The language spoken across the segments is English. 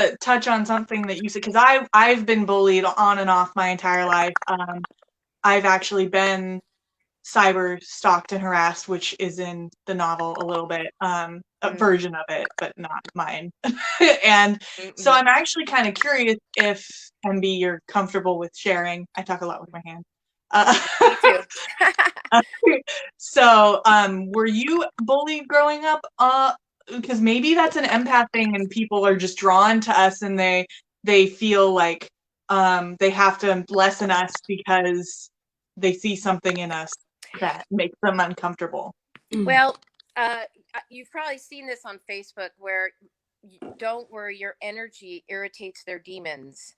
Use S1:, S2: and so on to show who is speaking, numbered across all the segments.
S1: to touch on something that you said, because I've been bullied on and off my entire life. I've actually been cyber stalked and harassed, which is in the novel a little bit, a version of it, but not mine. And so I'm actually kind of curious if, MB, you're comfortable with sharing. I talk a lot with my hands.
S2: Me too.
S1: So, were you bullied growing up? Because maybe that's an empath thing, and people are just drawn to us, and they feel like they have to lessen us because they see something in us that makes them uncomfortable.
S2: Well, you've probably seen this on Facebook where don't worry, your energy irritates their demons.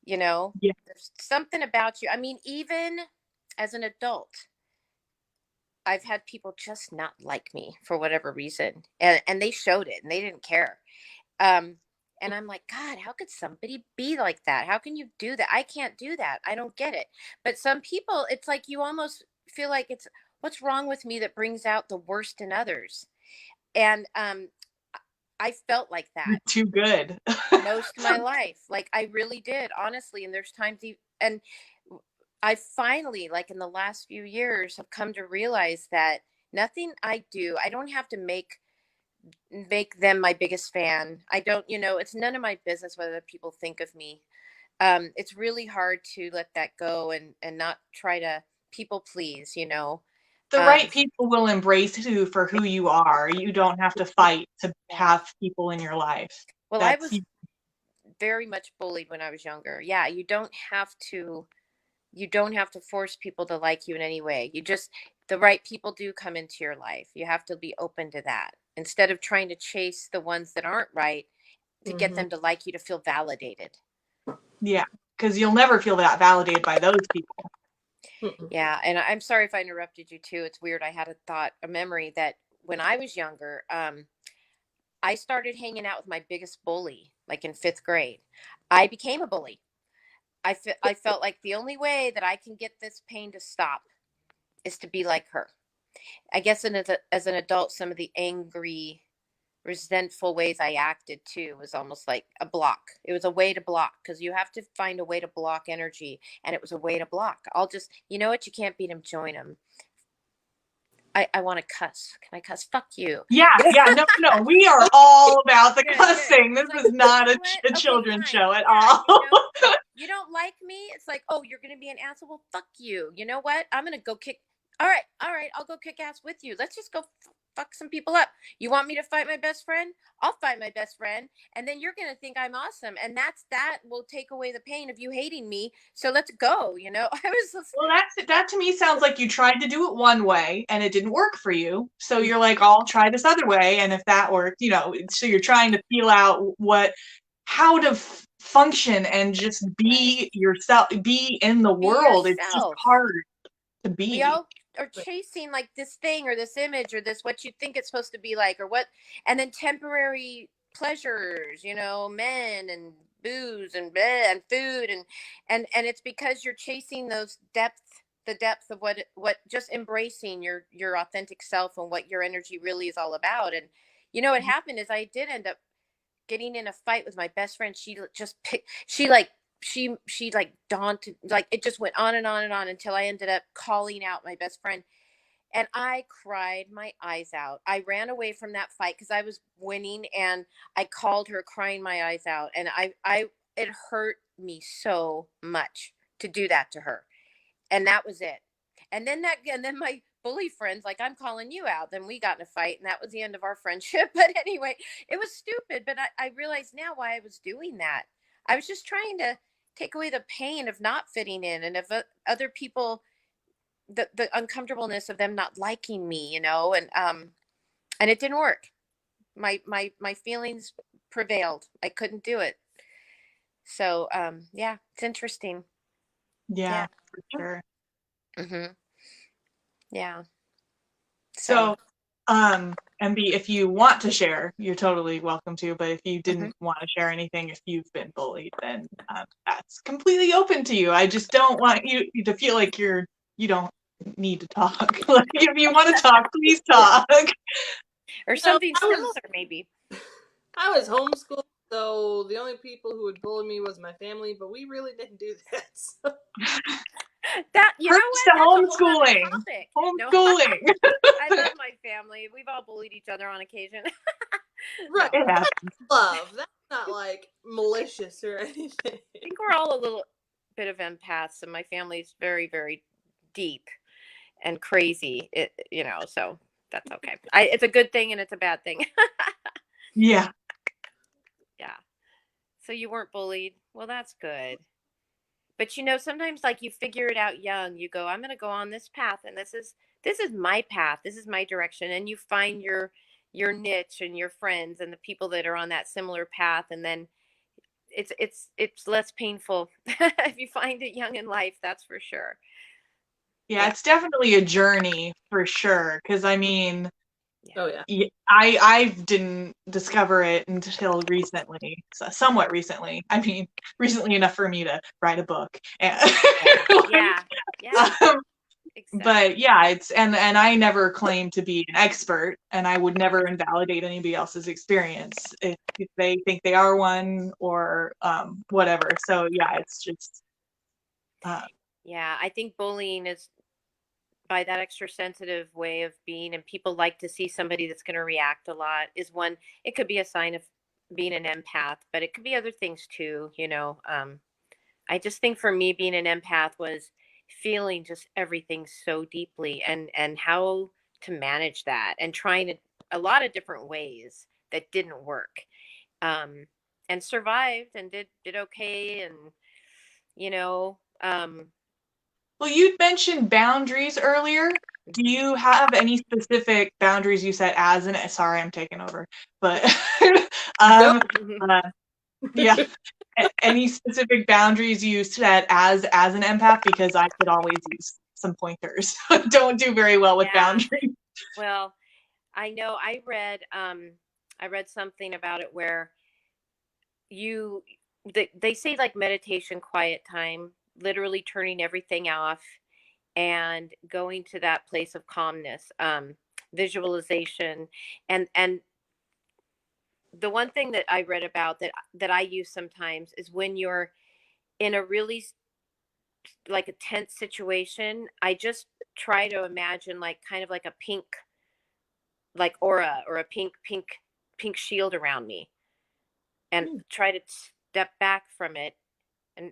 S1: Yeah.
S2: There's something about you. I mean, even as an adult, I've had people just not like me for whatever reason. And they showed it and they didn't care. And I'm like, God, how could somebody be like that? How can you do that? I can't do that. I don't get it. But some people, it's like you almost feel like it's what's wrong with me that brings out the worst in others. And I felt like that.
S1: You're too good.
S2: Most of my life. Like I really did, honestly. And there's times, and I finally, like in the last few years, have come to realize that nothing I do, I don't have to make them my biggest fan. I don't, it's none of my business what other people think of me. It's really hard to let that go and not try to people please.
S1: The right people will embrace you for who you are. You don't have to fight to have people in your life.
S2: Well, I was very much bullied when I was younger. Yeah, you don't have to force people to like you in any way. The right people do come into your life. You have to be open to that instead of trying to chase the ones that aren't right to get them to like you, to feel validated.
S1: Yeah, because you'll never feel that validated by those people.
S2: Yeah, and I'm sorry if I interrupted you too. It's weird. I had a memory that when I was younger, I started hanging out with my biggest bully, like in 5th grade. I became a bully. I felt like the only way that I can get this pain to stop is to be like her. I guess as an adult, some of the angry, resentful ways I acted too was almost like a block. It was a way to block, because you have to find a way to block energy, and it was a way to block. I'll just, you know what? You can't beat them, join them. I want to cuss. Can I cuss? Fuck you.
S1: Yeah, no. We are all about the cussing. This is not a children's show at all.
S2: You don't like me? It's like, oh, you're going to be an asshole? Well, fuck you. You know what? I'm going to go kick. All right. I'll go kick ass with you. Let's just go fuck some people up. You want me to fight my best friend? I'll fight my best friend. And then you're going to think I'm awesome. And that will take away the pain of you hating me. So let's go. I was just...
S1: Well, that to me sounds like you tried to do it one way and it didn't work for you. So you're like, I'll try this other way. And if that worked, so you're trying to feel out how to function and just be yourself, be in the world. It's just hard to be.
S2: We all are chasing like this thing or this image or this what you think it's supposed to be like, or what, and then temporary pleasures, men and booze and bed and food and it's because you're chasing those the depth of what just embracing your authentic self and what your energy really is all about. And what happened is I did end up getting in a fight with my best friend. She daunted, like it just went on and on and on until I ended up calling out my best friend, and I cried my eyes out. I ran away from that fight because I was winning, and I called her crying my eyes out, and it hurt me so much to do that to her, and that was it. And then my bully friends, like, I'm calling you out. Then we got in a fight, and that was the end of our friendship. But anyway, it was stupid, but I realize now why I was doing that. I was just trying to take away the pain of not fitting in, and of other people, the uncomfortableness of them not liking me, and it didn't work. My feelings prevailed. I couldn't do it. So, yeah, it's interesting.
S1: Yeah. For sure.
S2: Yeah.
S1: So, MB, if you want to share, you're totally welcome to, but if you didn't want to share anything, if you've been bullied, then that's completely open to you. I just don't want you to feel like you don't need to talk. Like, if you want to talk, please talk.
S2: Or something similar, maybe.
S3: I was homeschooled, So the only people who would bully me was my family, but we really didn't do that. So.
S2: That, you know
S1: Preach to
S2: what? That's a whole other
S1: homeschooling.
S2: topic. No,
S1: Homeschooling.
S2: I love my family. We've all bullied each other on occasion.
S3: Right.
S1: It
S2: No,
S1: happens.
S3: Love. That's not like malicious or anything.
S2: I think we're all a little bit of empaths, and my family's very, very deep and crazy. So that's okay. It's a good thing and it's a bad thing.
S1: Yeah.
S2: Yeah. So you weren't bullied. Well, that's good. But sometimes like you figure it out young. You go, I'm going to go on this path, and this is my path. This is my direction, and you find your niche and your friends and the people that are on that similar path, and then it's less painful if you find it young in life. That's for sure.
S1: Yeah,
S2: Yeah.
S1: it's definitely a journey for sure. Because I mean,
S3: Oh yeah.
S1: I didn't discover it until recently, somewhat recently. I mean, recently enough for me to write a book. And
S2: Yeah. Yeah.
S1: um,
S2: Exactly.
S1: but yeah, and I never claimed to be an expert, and I would never invalidate anybody else's experience if they think they are one or whatever. So yeah, it's just
S2: Yeah, I think bullying is by that extra sensitive way of being, and people like to see somebody that's going to react a lot, is one. It could be a sign of being an empath, but it could be other things too. I just think for me, being an empath was feeling just everything so deeply, and how to manage that, and trying a lot of different ways that didn't work, and survived and did okay, and you know um
S1: well, you'd mentioned boundaries earlier. Do you have any specific boundaries you set as an, sorry, I'm taking over, but
S3: Nope.
S1: uh, yeah, any specific boundaries you set as an empath? Because I could always use some pointers. Don't do very well with
S2: yeah.
S1: boundaries.
S2: Well, I know I read something about it where you they say like meditation, quiet time, literally turning everything off and going to that place of calmness, visualization, and the one thing that I read about that I use sometimes is when you're in a really like a tense situation. I just try to imagine like kind of like a pink like aura, or a pink shield around me, and try to step back from it, and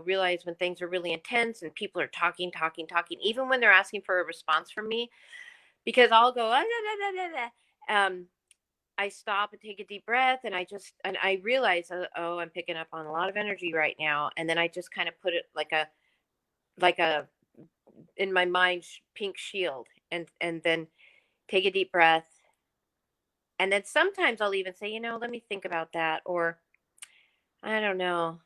S2: realize when things are really intense and people are talking, even when they're asking for a response from me, because I'll go "Ah, da, da, da, da, da." I stop and take a deep breath, and I realize, oh, I'm picking up on a lot of energy right now, and then I just kind of put it like a in my mind pink shield, and then take a deep breath. And then sometimes I'll even say, let me think about that. Or I don't know.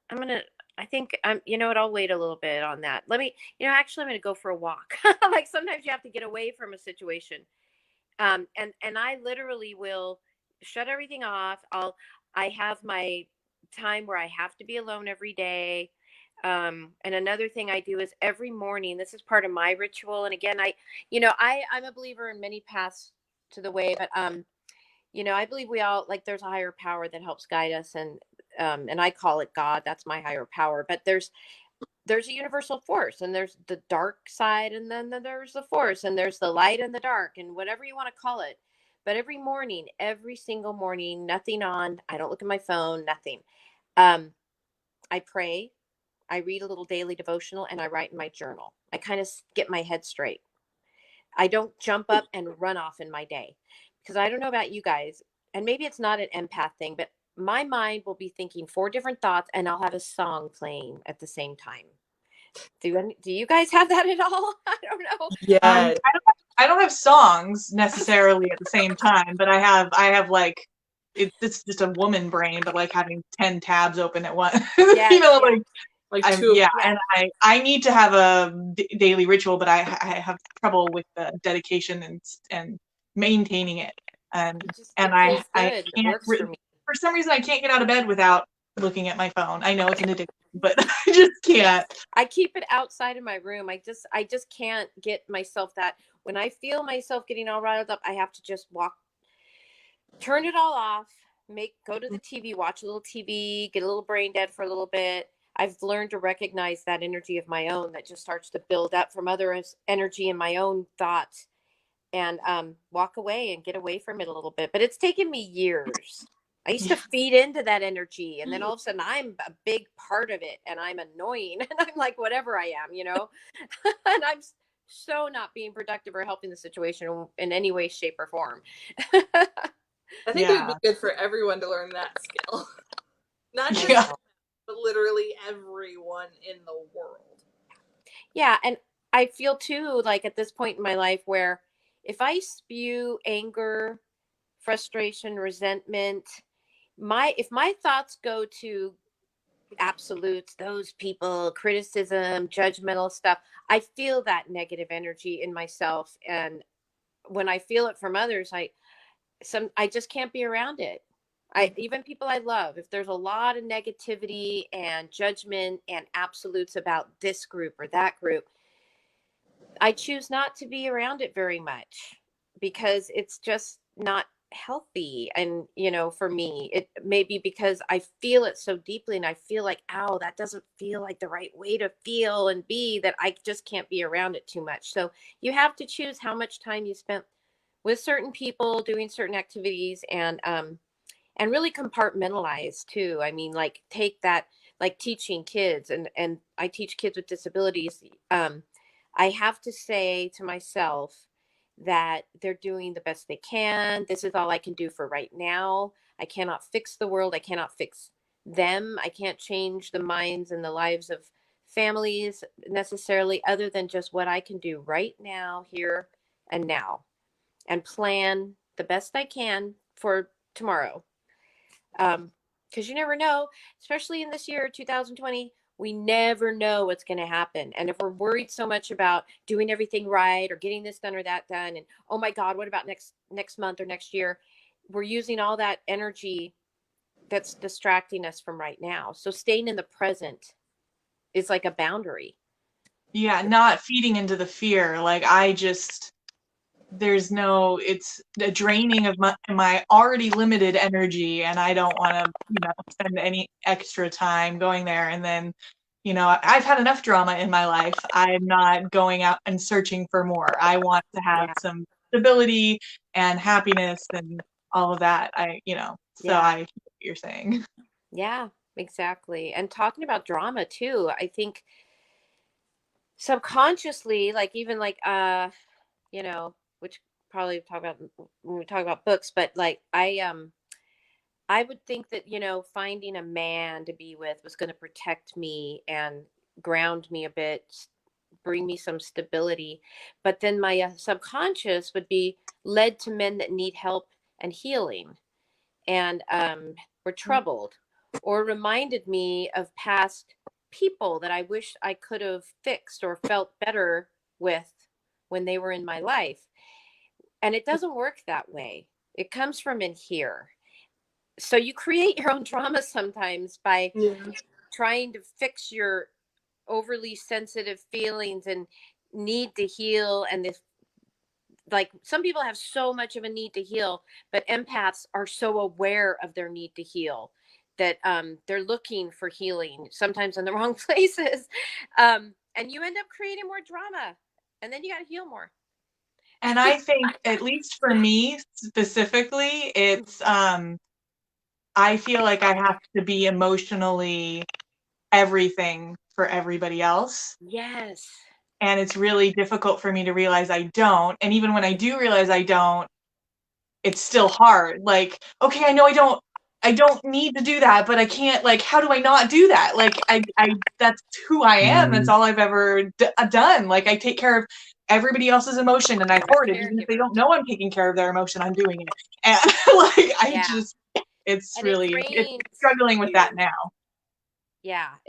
S2: I'm going to, I think you know what, I'll wait a little bit on that. Let me, actually, I'm going to go for a walk. Like sometimes you have to get away from a situation. And I literally will shut everything off. I have my time where I have to be alone every day. And another thing I do is every morning, this is part of my ritual. And again, I'm a believer in many paths to the way, but, I believe we all, like, there's a higher power that helps guide us, and I call it God. That's my higher power. But there's a universal force, and there's the dark side, and then there's the force, and there's the light and the dark, and whatever you want to call it. But every morning, every single morning, nothing on. I don't look at my phone. Nothing. Um, I pray. I read a little daily devotional, and I write in my journal. I kind of get my head straight. I don't jump up and run off in my day, because I don't know about you guys, and maybe it's not an empath thing, but my mind will be thinking four different thoughts, and I'll have a song playing at the same time. Do you guys have that at all? I don't know.
S3: Yeah.
S1: I don't have songs necessarily at the same time, but I have like it's just a woman brain, but like having 10 tabs open at once.
S2: Yes, yeah.
S3: Like
S1: I'm
S3: two.
S1: yeah,
S2: Yeah.
S1: and I need to have a daily ritual, but I have trouble with the dedication and maintaining it. And
S2: It feels
S1: I
S2: good. It
S1: can't
S2: works for me.
S1: for some reason I can't get out of bed without looking at my phone. I know it's an addiction, but I just can't.
S2: I keep it outside of my room. I just can't get myself that when I feel myself getting all riled up, I have to just walk, turn it all off, go to the TV, watch a little TV, get a little brain dead for a little bit. I've learned to recognize that energy of my own that just starts to build up from other energy in my own thoughts, and walk away and get away from it a little bit. But it's taken me years. I used to feed into that energy, and then all of a sudden I'm a big part of it, and I'm annoying, and I'm like, whatever I am, and I'm so not being productive or helping the situation in any way, shape, or form.
S3: I think it would
S1: Yeah.
S3: be good for everyone to learn that skill. Not just
S1: Yeah.
S3: but literally everyone in the world.
S2: Yeah, and I feel too like at this point in my life where if I spew anger, frustration, resentment, if my thoughts go to absolutes, those people, criticism, judgmental stuff, I feel that negative energy in myself, and when I feel it from others, I just can't be around it. Even people I love, if there's a lot of negativity and judgment and absolutes about this group or that group, I choose not to be around it very much because it's just not healthy. And, for me, it may be because I feel it so deeply and I feel like, ow, that doesn't feel like the right way to feel and be, that I just can't be around it too much. So you have to choose how much time you spend with certain people doing certain activities, and really compartmentalize too. I mean, like take that, like teaching kids, and I teach kids with disabilities. I have to say to myself that they're doing the best they can. This is all I can do for right now. I cannot fix the world. I cannot fix them. I can't change the minds and the lives of families necessarily, other than just what I can do right now, here and now, and plan the best I can for tomorrow. Because you never know, especially in this year, 2020, we never know what's going to happen. And if we're worried so much about doing everything right or getting this done or that done, and oh my God, what about next month or next year? We're using all that energy that's distracting us from right now. So staying in the present is like a boundary.
S1: Yeah, not feeding into the fear. Like it's a draining of my already limited energy, and I don't want to, spend any extra time going there. And then, I've had enough drama in my life. I'm not going out and searching for more. I want to have
S2: Yeah.
S1: some stability and happiness and all of that. So
S2: Yeah.
S1: I hear what you're saying.
S2: Yeah, exactly. And talking about drama too, I think subconsciously, like even like which probably talk about when we talk about books, but like I would think that, finding a man to be with was going to protect me and ground me a bit, bring me some stability. But then my subconscious would be led to men that need help and healing, and were troubled, or reminded me of past people that I wish I could have fixed or felt better with when they were in my life. And it doesn't work that way. It comes from in here. So you create your own drama sometimes by
S3: Yeah.
S2: trying to fix your overly sensitive feelings and need to heal. And this, like, some people have so much of a need to heal, but empaths are so aware of their need to heal that they're looking for healing sometimes in the wrong places. And you end up creating more drama, and then you got to heal more.
S1: And I think, at least for me specifically, I feel like I have to be emotionally everything for everybody else.
S2: Yes.
S1: And it's really difficult for me to realize I don't. And even when I do realize I don't, it's still hard. Like, okay, I know I don't need to do that, but I can't, like, how do I not do that? Like, that's who I am. That's all I've ever done. Like, I take care of everybody else's emotion and I hoard it. Even if they
S2: Caregiver.
S1: don't know I'm taking care of their emotion, I'm doing it. And like,
S2: Yeah.
S1: it's
S2: And it
S1: really, it's
S2: drains
S1: struggling with
S2: you.
S1: that now.
S2: Yeah.